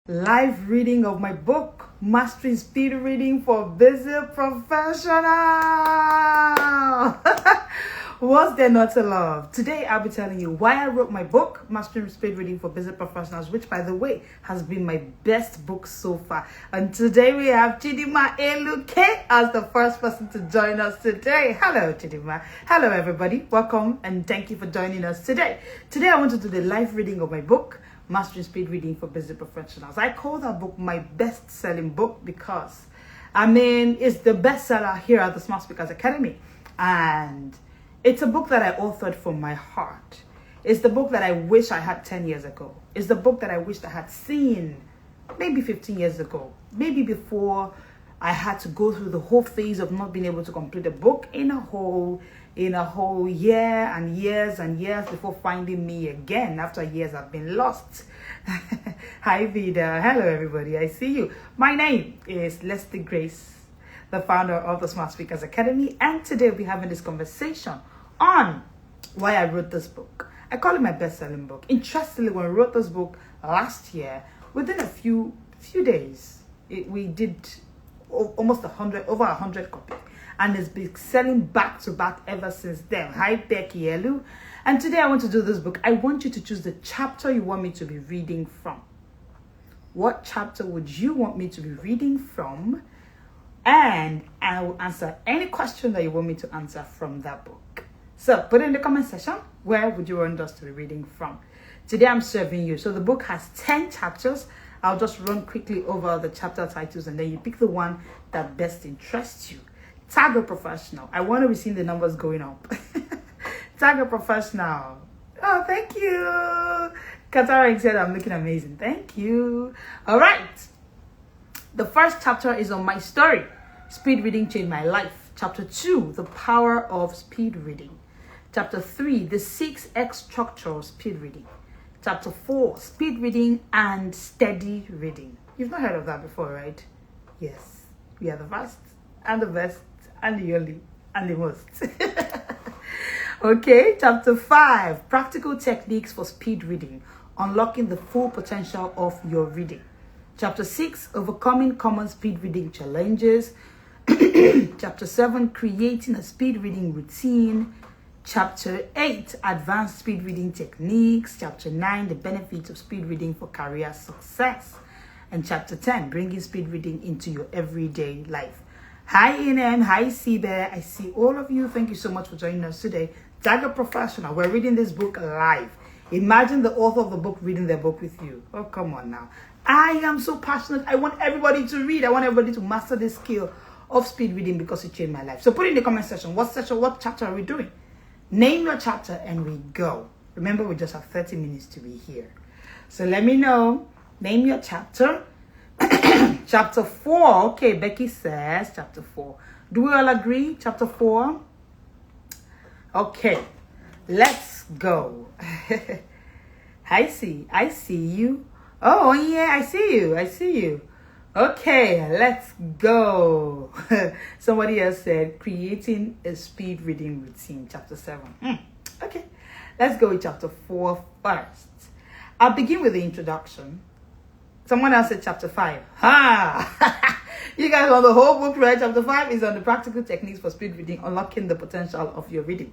live reading of my book, Mastering Speed Reading for Busy Professional. What's there not to love? Today I'll be telling you why I wrote my book, Mastering Speed Reading for Busy Professionals, which, by the way, has been my best book so far. And today we have Chidima Eluke as the first person to join us today. Hello, Chidima. Hello, everybody. Welcome and thank you for joining us today. Today I want to do the live reading of my book, Mastering Speed Reading for Busy Professionals. I call that book my best-selling book because, it's the bestseller here at the Smart Speakers Academy. And it's a book that I authored from my heart. It's the book that I wish I had 10 years ago. It's the book that I wished I had seen maybe 15 years ago. Maybe before I had to go through the whole phase of not being able to complete a book in a whole year and years and years before finding me again after years I've been lost. Hi Vida. Hello everybody. I see you. My name is Leslie Grace, the founder of the Smart Speakers Academy, and today we'll be having this conversation on why I wrote this book. I call it my best-selling book. Interestingly, when I wrote this book last year, within a few days, we did almost over 100 copies, and it's been selling back to back ever since then. Hi Becky Elu. And today I want to do this book. I want you to choose the chapter you want me to be reading from. What chapter would you want me to be reading from? And I will answer any question that you want me to answer from that book. So put it in the comment section, where would you want us to be reading from? Today I'm serving you. So the book has 10 chapters. I'll just run quickly over the chapter titles and then you pick the one that best interests you. Tag a professional. I want to be seeing the numbers going up. Tag a professional. Oh, thank you. Katara said I'm looking amazing. Thank you. All right. The first chapter is on my story. Speed reading changed my life. Chapter 2, the power of speed reading. Chapter 3, the 6X structure of speed reading. Chapter 4, speed reading and steady reading. You've not heard of that before, right? Yes. We are the first and the best and the only and the most. Okay, chapter 5, practical techniques for speed reading, unlocking the full potential of your reading. Chapter 6, overcoming common speed reading challenges. Chapter 7, creating a speed reading routine. Chapter 8, advanced speed reading techniques. Chapter 9, the benefits of speed reading for career success. And chapter 10, bringing speed reading into your everyday life. Hi Inem, hi Sibe. I see all of you. Thank you so much for joining us today. Tag a professional. We're reading this book live. Imagine the author of the book reading their book with you. Oh, come on now. I am so passionate. I want everybody to read. I want everybody to master this skill of speed reading because it changed my life. So put it in the comment section. What chapter are we doing? Name your chapter and we go. Remember, we just have 30 minutes to be here. So let me know. Name your chapter. Chapter 4. Okay, Becky says chapter 4. Do we all agree? Chapter 4. Okay, let's go. I see you. Oh yeah, I see you. Okay, let's go. Somebody else said creating a speed reading routine, chapter 7. Okay, let's go with chapter 4 first. I'll begin with the introduction. Someone else said chapter 5. You guys want the whole book, right? Chapter 5 is on the practical techniques for speed reading, unlocking the potential of your reading.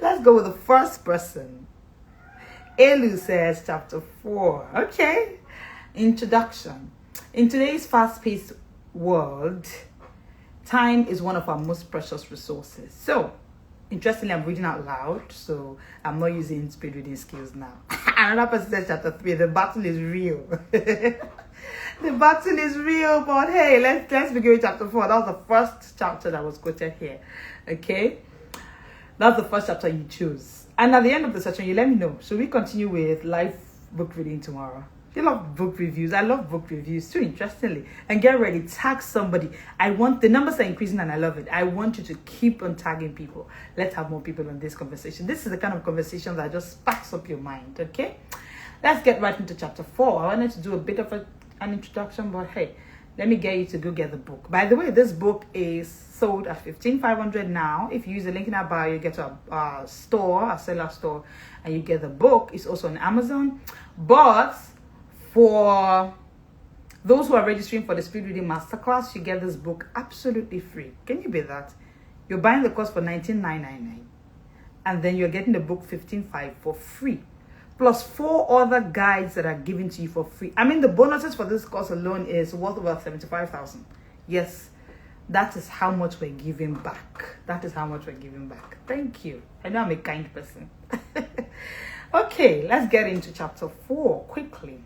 Let's go with the first person. Elu says chapter 4. Okay. Introduction. In today's fast-paced world, time is one of our most precious resources. So, interestingly, I'm reading out loud, so I'm not using speed reading skills now. Another person says chapter 3, the battle is real. The battle is real, but hey, let's begin with chapter 4. That was the first chapter that was quoted here. Okay? That's the first chapter you choose. And at the end of the session, you let me know. Should we continue with live book reading tomorrow? You love book reviews. I love book reviews too, interestingly. And get ready, tag somebody. The numbers are increasing and I love it. I want you to keep on tagging people. Let's have more people on this conversation. This is the kind of conversation that just sparks up your mind, okay? Let's get right into chapter 4. I wanted to do a bit of an introduction, but hey, let me get you to go get the book. By the way, this book is sold at $15,500 now. If you use the link in our bio, you get to a seller store, and you get the book. It's also on Amazon. But For those who are registering for the Speed Reading Masterclass, you get this book absolutely free. Can you beat that? You're buying the course for $19,999, and then you're getting the book $15,500 for free, plus 4 other guides that are given to you for free. I mean, the bonuses for this course alone is worth over $75,000. Yes, that is how much we're giving back. That is how much we're giving back. Thank you. I know I'm a kind person. Okay, let's get into chapter 4 quickly.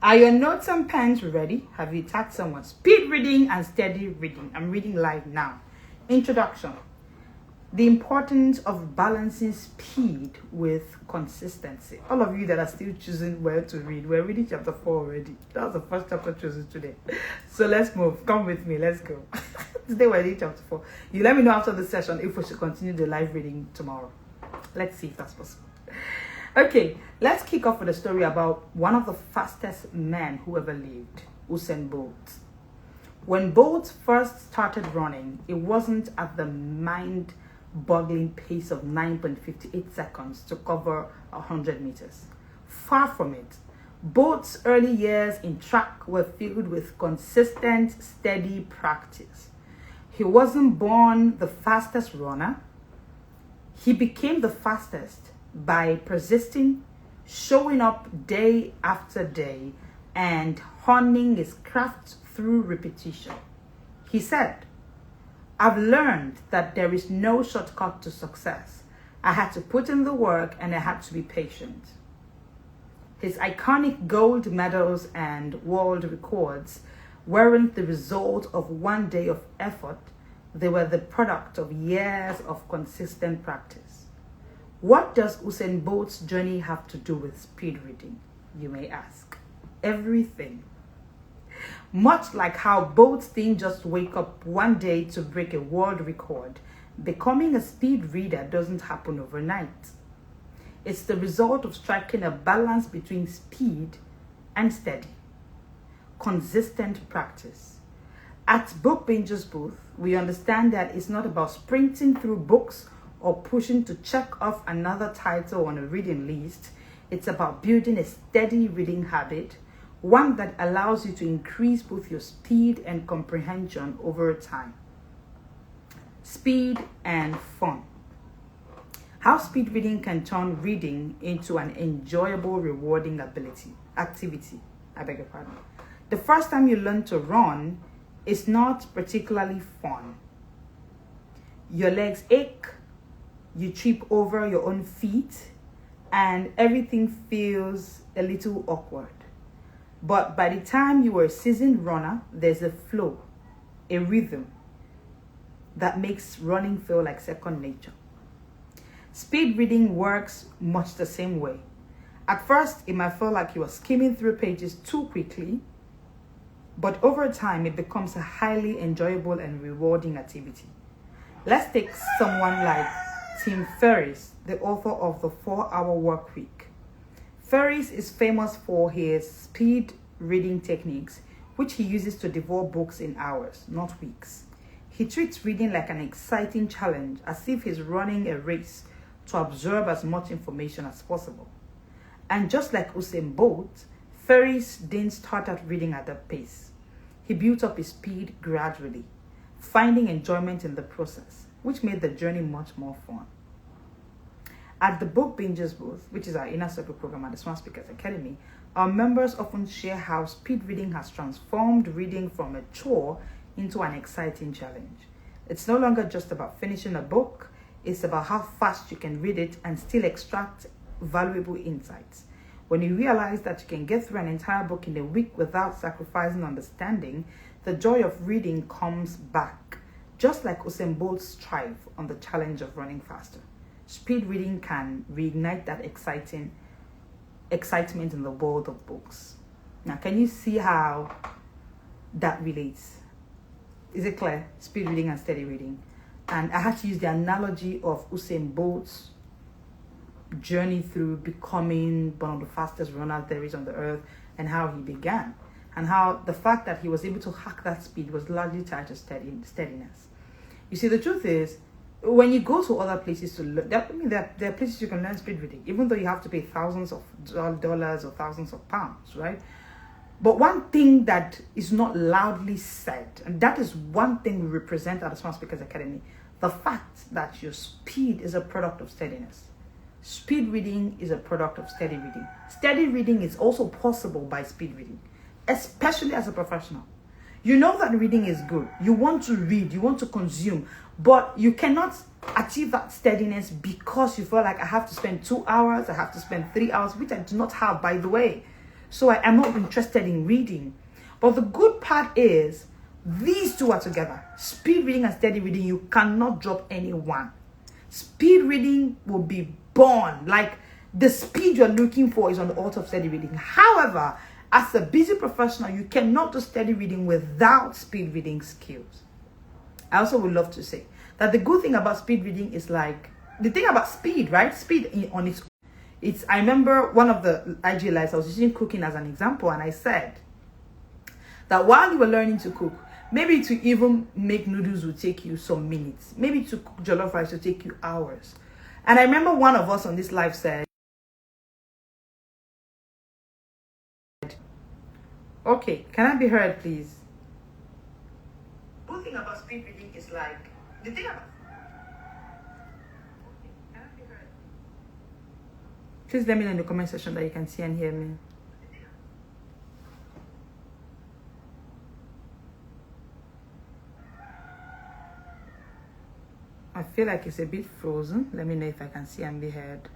Are your notes and pens ready? Have you tagged someone? Speed reading and steady reading. I'm reading live now. Introduction. The importance of balancing speed with consistency. All of you that are still choosing where to read, we're reading chapter 4 already. That was the first chapter chosen today. So let's move. Come with me. Let's go. Today we're reading chapter 4. You let me know after the session if we should continue the live reading tomorrow. Let's see if that's possible. Okay, let's kick off with a story about one of the fastest men who ever lived, Usain Bolt. When Bolt first started running, it wasn't at the mind-boggling pace of 9.58 seconds to cover 100 meters. Far from it. Bolt's early years in track were filled with consistent, steady practice. He wasn't born the fastest runner. He became the fastest by persisting, showing up day after day, and honing his craft through repetition. He said, "I've learned that there is no shortcut to success. I had to put in the work and I had to be patient." His iconic gold medals and world records weren't the result of one day of effort. They were the product of years of consistent practice. What does Usain Bolt's journey have to do with speed reading, you may ask? Everything. Much like how Bolt didn't just wake up one day to break a world record, becoming a speed reader doesn't happen overnight. It's the result of striking a balance between speed and steady, consistent practice. At Book Binger's booth, we understand that it's not about sprinting through books or pushing to check off another title on a reading list. It's about building a steady reading habit, one that allows you to increase both your speed and comprehension over time. Speed and fun. How speed reading can turn reading into an enjoyable, rewarding activity. I beg your pardon. The first time you learn to run is not particularly fun. Your legs ache, you trip over your own feet, and everything feels a little awkward. But by the time you are a seasoned runner, there's a flow, a rhythm that makes running feel like second nature. Speed reading works much the same way. At first, it might feel like you are skimming through pages too quickly, but over time, it becomes a highly enjoyable and rewarding activity. Let's take someone like Tim Ferriss, the author of The 4-Hour Workweek. Ferriss is famous for his speed reading techniques, which he uses to devour books in hours, not weeks. He treats reading like an exciting challenge, as if he's running a race to absorb as much information as possible. And just like Usain Bolt, Ferriss didn't start out reading at that pace. He built up his speed gradually, finding enjoyment in the process, which made the journey much more fun. At the Book Bingers booth, which is our inner circle program at the Smart Speakers Academy, our members often share how speed reading has transformed reading from a chore into an exciting challenge. It's no longer just about finishing a book, it's about how fast you can read it and still extract valuable insights. When you realize that you can get through an entire book in a week without sacrificing understanding, the joy of reading comes back, just like Usain Bolt's strive on the challenge of running faster. Speed reading can reignite that excitement in the world of books. Now, can you see how that relates? Is it clear? Speed reading and steady reading. And I had to use the analogy of Usain Bolt's journey through becoming one of the fastest runners there is on the earth, and how he began, and how the fact that he was able to hack that speed was largely tied to steadiness. You see, the truth is, when you go to other places to learn, there are places you can learn speed reading, even though you have to pay thousands of dollars or thousands of pounds, right? But one thing that is not loudly said, and that is one thing we represent at the Smart Speakers Academy, the fact that your speed is a product of steadiness. Speed reading is a product of steady reading. Steady reading is also possible by speed reading, especially as a professional. You know that reading is good. You want to read, you want to consume, but you cannot achieve that steadiness because you feel like I have to spend 2 hours, I have to spend 3 hours, which I do not have, by the way. So I am not interested in reading. But the good part is these two are together. Speed reading and steady reading, you cannot drop any one. Speed reading will be born. Like the speed you're looking for is on the altar of steady reading. However, as a busy professional, you cannot do steady reading without speed reading skills. I also would love to say that the good thing about speed reading is like, the thing about speed, right? Speed on its own. I remember one of the IG lives, I was using cooking as an example, and I said that while you were learning to cook, maybe to even make noodles will take you some minutes. Maybe to cook jollof rice will take you hours. And I remember one of us on this live said, okay, can I be heard, please? The good thing about speed reading is like, the thing about... Okay, can I be heard? Please let me know in the comment section that you can see and hear me. I feel like it's a bit frozen. Let me know if I can see and be heard.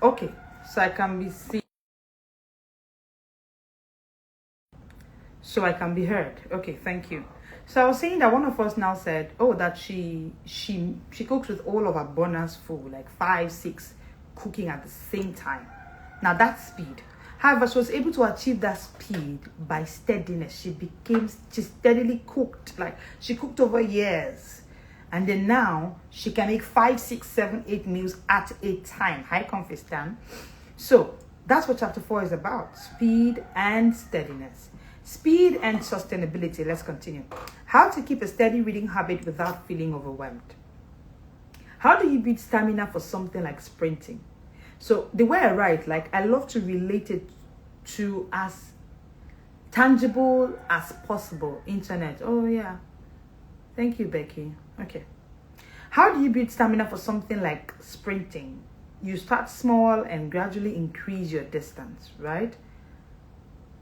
Okay, so I can be seen. So I can be heard. Okay, thank you. So I was saying that one of us now said, oh, that she cooks with all of her bonus food, like 5, 6 cooking at the same time. Now that's speed. However, she was able to achieve that speed by steadiness. She steadily cooked, like she cooked over years. And then now she can make 5, 6, 7, 8 meals at a time. Hi, Confistan. So that's what chapter 4 is about. Speed and steadiness. Speed and sustainability. Let's continue. How to keep a steady reading habit without feeling overwhelmed. How do you build stamina for something like sprinting? So the way I write, like I love to relate it to as tangible as possible. Internet. Oh yeah. Thank you, Becky. Okay. How do you build stamina for something like sprinting? You start small and gradually increase your distance, right?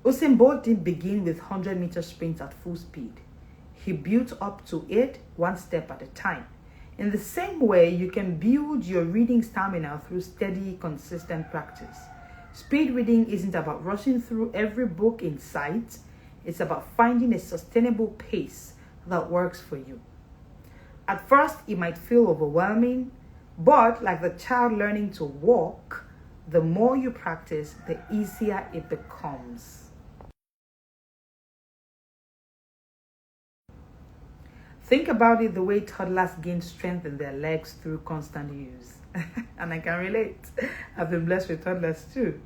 Usain Bolt didn't begin with 100-meter sprints at full speed. He built up to it one step at a time. In the same way, you can build your reading stamina through steady, consistent practice. Speed reading isn't about rushing through every book in sight. It's about finding a sustainable pace that works for you. At first, it might feel overwhelming, but like the child learning to walk, the more you practice, the easier it becomes. Think about it the way toddlers gain strength in their legs through constant use. And I can relate. I've been blessed with toddlers too.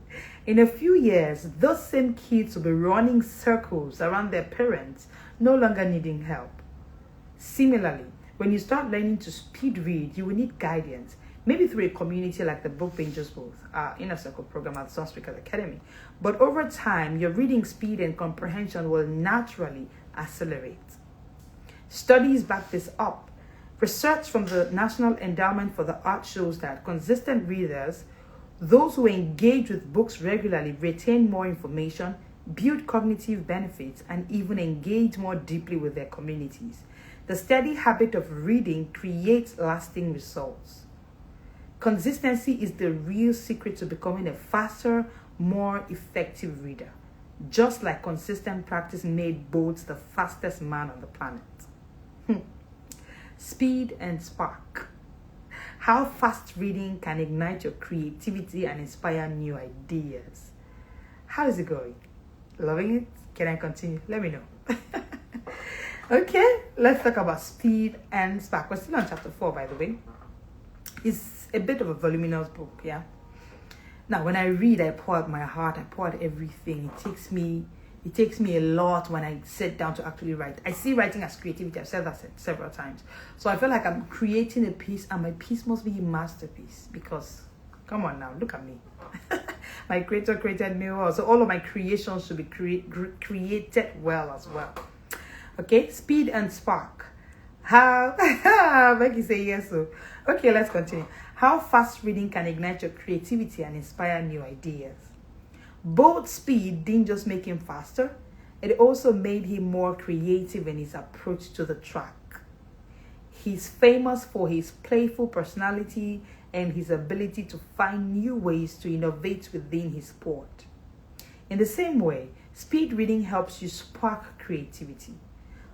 In a few years, those same kids will be running circles around their parents, no longer needing help. Similarly, when you start learning to speed read, you will need guidance, maybe through a community like the Book Bingers Booth, our inner circle program at Smart Speakers Academy. But over time, your reading speed and comprehension will naturally accelerate. Studies back this up. Research from the National Endowment for the Arts shows that consistent readers, those who engage with books regularly, retain more information, build cognitive benefits, and even engage more deeply with their communities. The steady habit of reading creates lasting results. Consistency is the real secret to becoming a faster, more effective reader. Just like consistent practice made Bolt the fastest man on the planet. Speed and spark. How fast reading can ignite your creativity and inspire new ideas. How is it going? Loving it? Can I continue? Let me know. Okay, let's talk about Speed and Spark. We're still on chapter 4, by the way. It's a bit of a voluminous book, yeah. Now, when I read, I pour out my heart, I pour out everything. It takes me a lot when I sit down to actually write. I see writing as creativity. I've said that several times. So I feel like I'm creating a piece, and my piece must be a masterpiece. Because, come on now, look at me. My creator created me well. So all of my creations should be created well as well. Okay, Speed and Spark. How? Becky say yes. So, okay, let's continue. How fast reading can ignite your creativity and inspire new ideas. Both Speed didn't just make him faster, it also made him more creative in his approach to the track. He's famous for his playful personality and his ability to find new ways to innovate within his sport. In the same way, speed reading helps you spark creativity.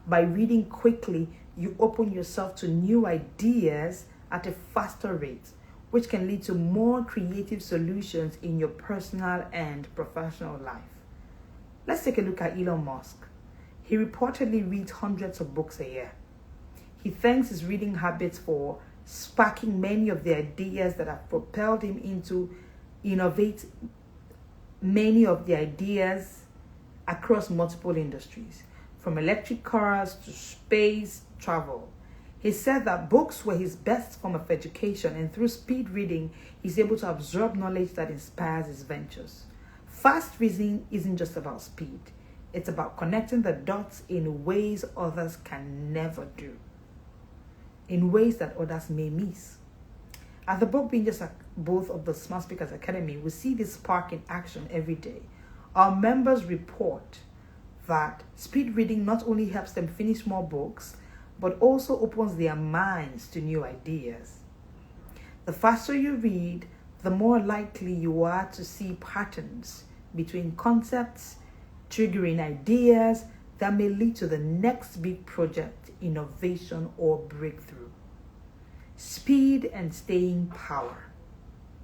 By reading quickly, you open yourself to new ideas at a faster rate, which can lead to more creative solutions in your personal and professional life. Let's take a look at Elon Musk. He reportedly reads hundreds of books a year. He thanks his reading habits for sparking many of the ideas that have propelled him into innovate many of the ideas across multiple industries, from electric cars to space travel. He said that books were his best form of education, and through speed reading, he's able to absorb knowledge that inspires his ventures. Fast reading isn't just about speed. It's about connecting the dots in ways others can never do, in ways that others may miss. At the Book Bingers at both of the Smart Speakers Academy, we see this spark in action every day. Our members report that speed reading not only helps them finish more books, but also opens their minds to new ideas. The faster you read, the more likely you are to see patterns between concepts, triggering ideas that may lead to the next big project, innovation, or breakthrough. Speed and staying power.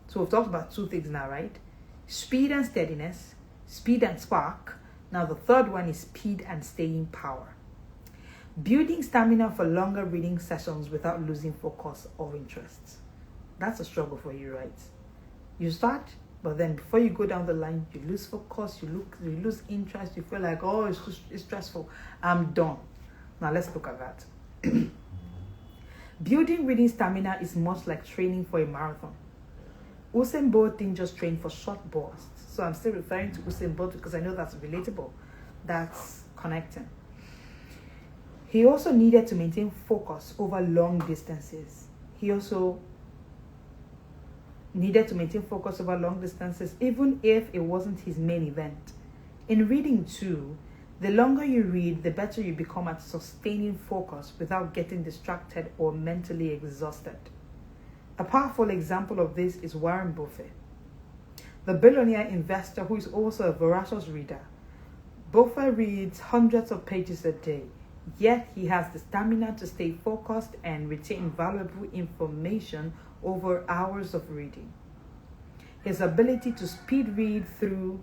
So we've talked about two things now, right? Speed and steadiness, speed and spark. Now the third one is speed and staying power. Building stamina for longer reading sessions without losing focus or interest. That's a struggle for you, right? You start, but then before you go down the line, you lose focus, you lose interest, you feel like, oh, it's stressful. I'm done. Now let's look at that. Building reading stamina is much like training for a marathon. Usain Bolt didn't just train for short bursts. So I'm still referring to Usain Bolt because I know that's relatable. That's connecting. He also needed to maintain focus over long distances. Even if it wasn't his main event. In reading too, the longer you read, the better you become at sustaining focus without getting distracted or mentally exhausted. A powerful example of this is Warren Buffett, the billionaire investor who is also a voracious reader. Buffett reads hundreds of pages a day, yet he has the stamina to stay focused and retain valuable information over hours of reading. His ability to speed read through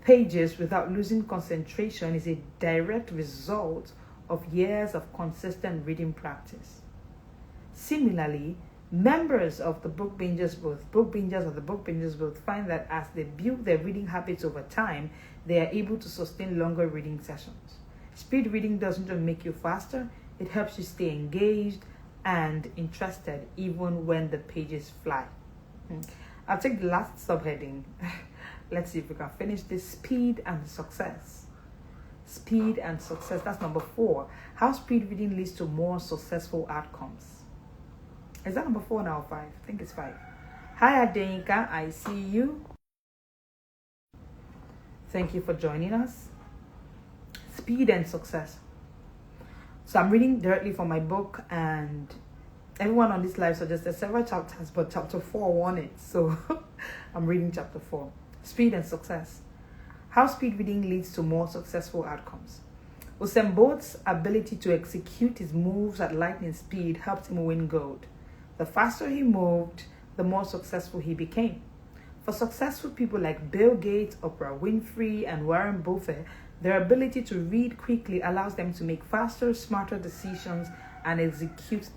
pages without losing concentration is a direct result of years of consistent reading practice. Similarly, members of the Book Bingers Booth find that as they build their reading habits over time, they are able to sustain longer reading sessions. Speed reading doesn't just make you faster, it helps you stay engaged and interested even when the pages fly. I'll take the last subheading. Let's see if we can finish this. Speed and success. Speed and success. That's number 4. How speed reading leads to more successful outcomes. Is that number 4 now or 5? I think it's 5. Hi Adenka, I see you. Thank you for joining us. Speed and success. So I'm reading directly from my book, and everyone on this live suggested several chapters, but chapter 4 won it. So I'm reading chapter 4. Speed and success. How speed reading leads to more successful outcomes. Usain Bolt's ability to execute his moves at lightning speed helped him win gold. The faster he moved, the more successful he became. For successful people like Bill Gates, Oprah Winfrey, and Warren Buffett, Their ability to read quickly allows them to make faster, smarter decisions and execute.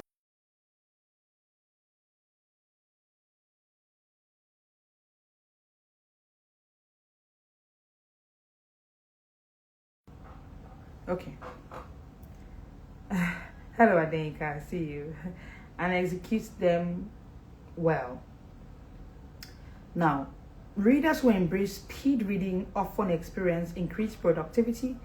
Okay. Hello, Adenka. I see you. And execute them well. Now, readers who embrace speed reading often experience increased productivity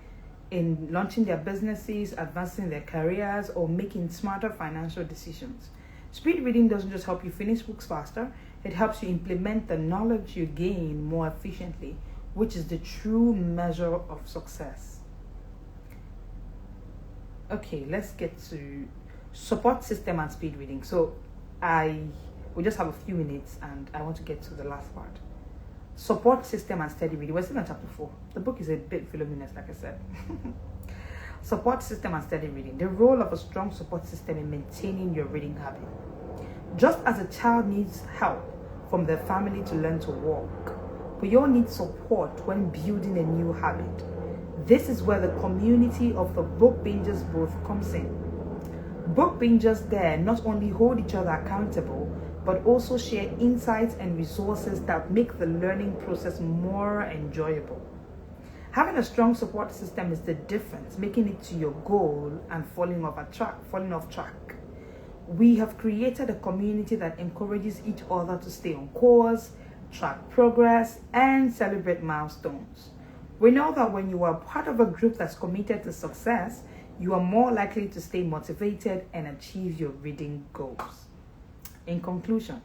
in launching their businesses, advancing their careers, or making smarter financial decisions. Speed reading doesn't just help you finish books faster, it helps you implement the knowledge you gain more efficiently, which is the true measure of success. Okay, let's get to support system and speed reading. So we just have a few minutes and I want to get to the last part. Support system and steady reading. We're still on chapter 4. The book is a bit voluminous, like I said. Support system and steady reading. The role of a strong support system in maintaining your reading habit. Just as a child needs help from their family to learn to walk, we all need support when building a new habit. This is where the community of the Book Bingers Booth comes in. Book bingers there not only hold each other accountable, but also share insights and resources that make the learning process more enjoyable. Having a strong support system is the difference, making it to your goal and falling off track. We have created a community that encourages each other to stay on course, track progress, and celebrate milestones. We know that when you are part of a group that's committed to success, you are more likely to stay motivated and achieve your reading goals. In conclusion,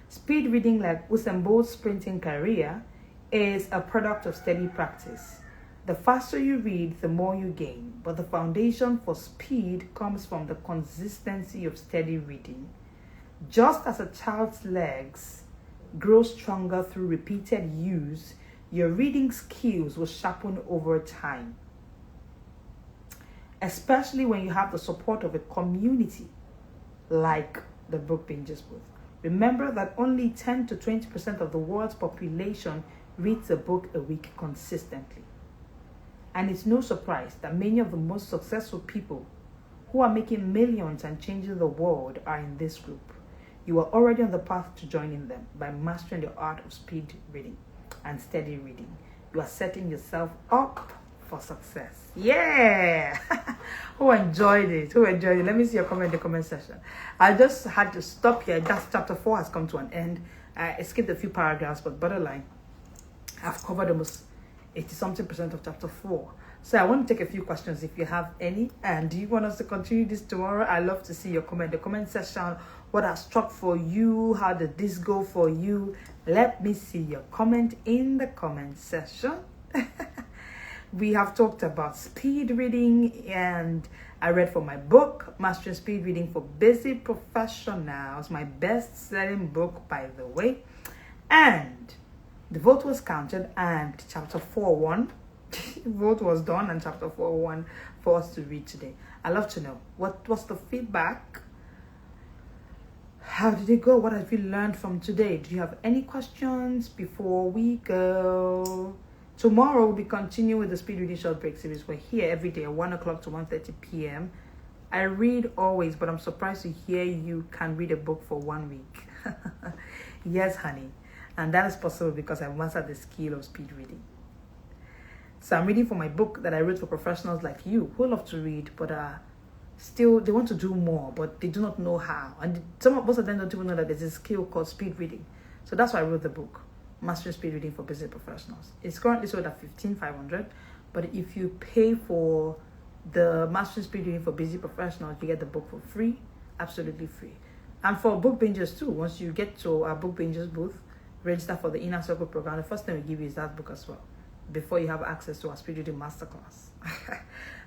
speed reading, like Usain Bolt's sprinting career, is a product of steady practice. The faster you read, the more you gain, but the foundation for speed comes from the consistency of steady reading. Just as a child's legs grow stronger through repeated use, your reading skills will sharpen over time, especially when you have the support of a community like the Book Bingers Booth. Remember that only 10 to 20% of the world's population reads a book a week consistently. And it's no surprise that many of the most successful people who are making millions and changing the world are in this group. You are already on the path to joining them by mastering the art of speed reading and steady reading. You are setting yourself up for success. Yeah! Who enjoyed it? Let me see your comment in the comment section. I just had to stop here. That's chapter 4 has come to an end. I skipped a few paragraphs, but bottom line, I've covered almost 80-something% of chapter 4. So I want to take a few questions if you have any. And do you want us to continue this tomorrow? I love to see your comment in the comment section. What has struck for you? How did this go for you? Let me see your comment in the comment section. We have talked about speed reading, and I read from my book, Mastering Speed Reading for Busy Professionals, my best-selling book, by the way. And the vote was counted, and chapter 4:1, vote was done, and chapter 4:1 for us to read today. I'd love to know, what was the feedback? How did it go? What have you learned from today? Do you have any questions before we go? Tomorrow we'll be continuing with the Speed Reading Short Break series. We're here every day at 1 o'clock to 1:30 p.m. I read always, but I'm surprised to hear you can read a book for 1 week. Yes, honey. And that is possible because I've mastered the skill of speed reading. So I'm reading for my book that I wrote for professionals like you who love to read, but still they want to do more, but they do not know how. And most of them don't even know that there's a skill called speed reading. So that's why I wrote the book, Mastering Speed Reading for Busy Professionals. It's currently sold at $15,500, but if you pay for the Mastering Speed Reading for Busy Professionals, you get the book for free, absolutely free. And for Book Bingers too, once you get to our Book Bingers booth, register for the Inner Circle program, the first thing we give you is that book as well, before you have access to our Speed Reading Masterclass,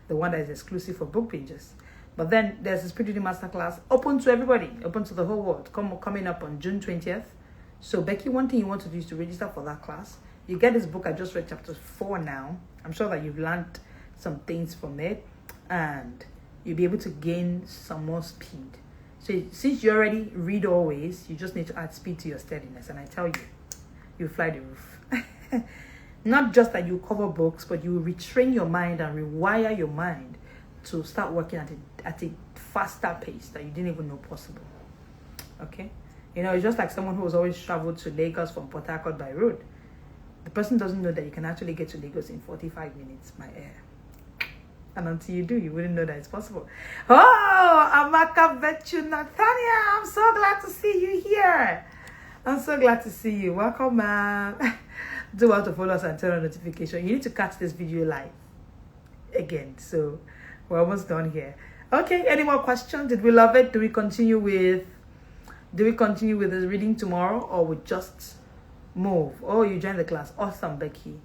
the one that is exclusive for Book Bingers. But then there's a Speed Reading Masterclass open to everybody, open to the whole world, coming up on June 20th. So Becky, one thing you want to do is to register for that class. You get this book. I just read chapter 4 now. I'm sure that you've learned some things from it, and you'll be able to gain some more speed. So since you already read always, you just need to add speed to your steadiness. And I tell you, you'll fly the roof. Not just that you cover books, but you retrain your mind and rewire your mind to start working at a faster pace that you didn't even know possible. Okay? You know, it's just like someone who has always traveled to Lagos from Port Harcourt by road. The person doesn't know that you can actually get to Lagos in 45 minutes by air. And until you do, you wouldn't know that it's possible. Oh, Amaka Bechu Nathania, I'm so glad to see you here. I'm so glad to see you. Welcome, ma'am. Do well to follow us and turn on notification. You need to catch this video live again. So we're almost done here. Okay, any more questions? Did we love it? Do we continue with the reading tomorrow, or we just move? Oh, you joined the class. Awesome, Becky.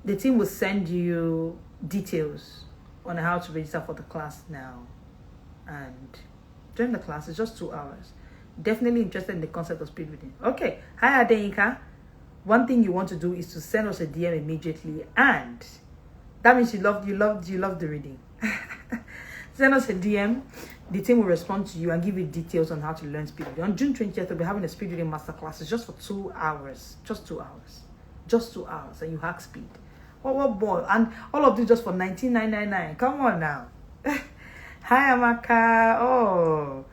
The team will send you details on how to register for the class now. And join the class. It's just 2 hours. Definitely interested in the concept of speed reading. Okay. Hi, Adeyinka. One thing you want to do is to send us a DM immediately, and that means you love the reading. Send us a DM. The team will respond to you and give you details on how to learn speed reading. On June 20th, we'll be having a speed reading masterclass. It's just for 2 hours. Just 2 hours. Just 2 hours, and you hack speed. What boy? And all of this just for 19,999. Come on now. Hi, Amaka. Oh,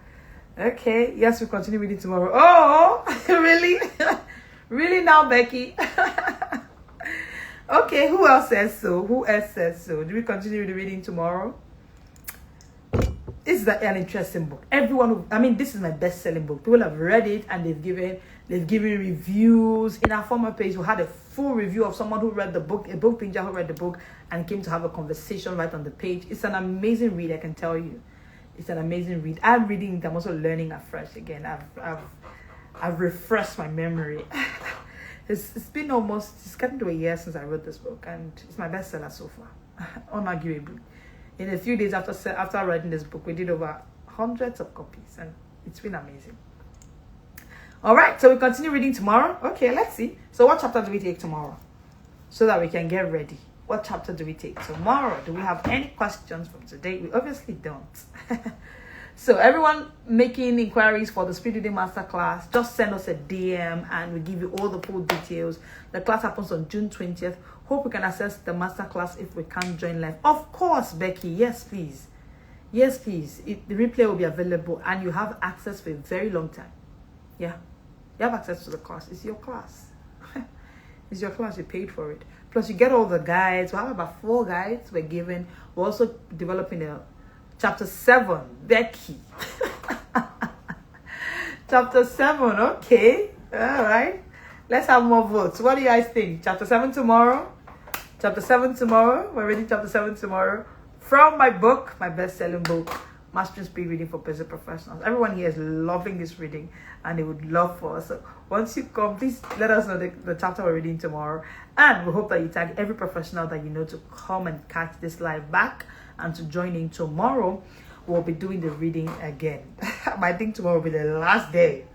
okay. Yes, we'll continue reading tomorrow. Oh, really? Really now, Becky? Okay, who else says so? Who else says so? Do we continue the reading tomorrow? This is an interesting book. This is my best-selling book. People have read it and they've given reviews. In our former page, we had a full review of someone who read the book, a book pinja who read the book and came to have a conversation right on the page. It's an amazing read, I can tell you. It's an amazing read. I'm reading it. I'm also learning afresh again. I've refreshed my memory. It's getting to a year since I wrote this book, and it's my bestseller so far, unarguably. In a few days after writing this book, we did over hundreds of copies, and it's been amazing. All right, so we continue reading tomorrow. Okay, let's see. So what chapter do we take tomorrow, so that we can get ready? What chapter do we take tomorrow? Do we have any questions from today? We obviously don't. So everyone making inquiries for the Speed Reading Masterclass, just send us a DM and we'll give you all the full details. The class happens on June 20th. Hope we can access the masterclass if we can't join live. Of course, Becky. Yes, please. Yes, please. The replay will be available and you have access for a very long time. Yeah. You have access to the class. It's your class. It's your class. You paid for it. Plus, you get all the guides. We have about 4 guides we're given. We're also developing a Chapter 7, Becky. Chapter 7, okay. All right. Let's have more votes. What do you guys think? Chapter 7 tomorrow? Chapter 7 tomorrow? We're reading Chapter 7 tomorrow. From my book, my best-selling book, Mastering Speed Reading for Busy Professionals. Everyone here is loving this reading and they would love for us. So once you come, please let us know the chapter we're reading tomorrow. And we hope that you tag every professional that you know to come and catch this live back and to join in tomorrow. We'll be doing the reading again. I think tomorrow will be the last day.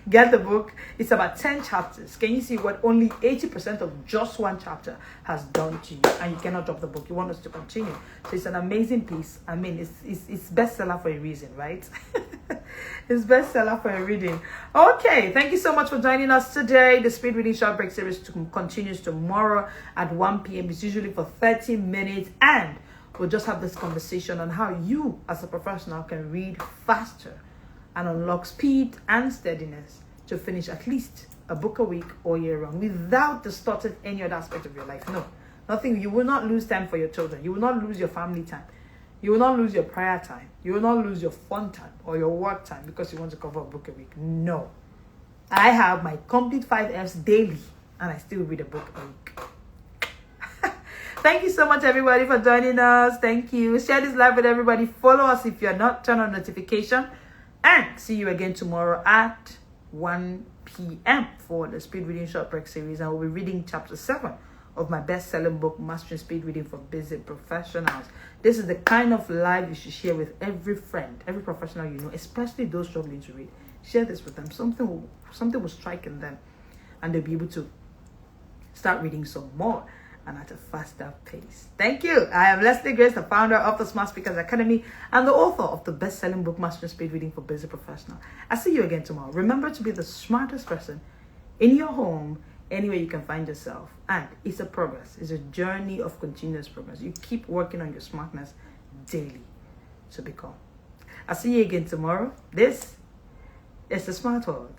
Get the book. It's about 10 chapters. Can you see what only 80% of just one chapter has done to you? And you cannot drop the book. You want us to continue. So it's an amazing piece. I mean, it's bestseller for a reason, right? It's bestseller for a reading. Okay, thank you so much for joining us today. The Speed Reading Short Break series continues tomorrow at 1 p.m. It's usually for 30 minutes. And we'll just have this conversation on how you, as a professional, can read faster and unlock speed and steadiness to finish at least a book a week all year round without distorting any other aspect of your life. No, nothing. You will not lose time for your children. You will not lose your family time. You will not lose your prayer time. You will not lose your fun time or your work time because you want to cover a book a week. No. I have my complete 5 Fs daily and I still read a book a week. Thank you so much, everybody, for joining us. Thank you. Share this live with everybody. Follow us if you're not. Turn on notification. And see you again tomorrow at 1 p.m. for the Speed Reading Short Break series. And we'll be reading Chapter 7 of my best-selling book, Mastering Speed Reading for Busy Professionals. This is the kind of live you should share with every friend, every professional you know, especially those struggling to read. Share this with them. Something will strike in them. And they'll be able to start reading some more and at a faster pace. Thank you. I am Leslie Grace, the founder of the Smart Speakers Academy and the author of the best-selling book, Mastering Speed Reading for Busy Professional. I'll see you again tomorrow. Remember to be the smartest person in your home, anywhere you can find yourself. And it's a progress. It's a journey of continuous progress. You keep working on your smartness daily to become. I'll see you again tomorrow. This is the Smart World.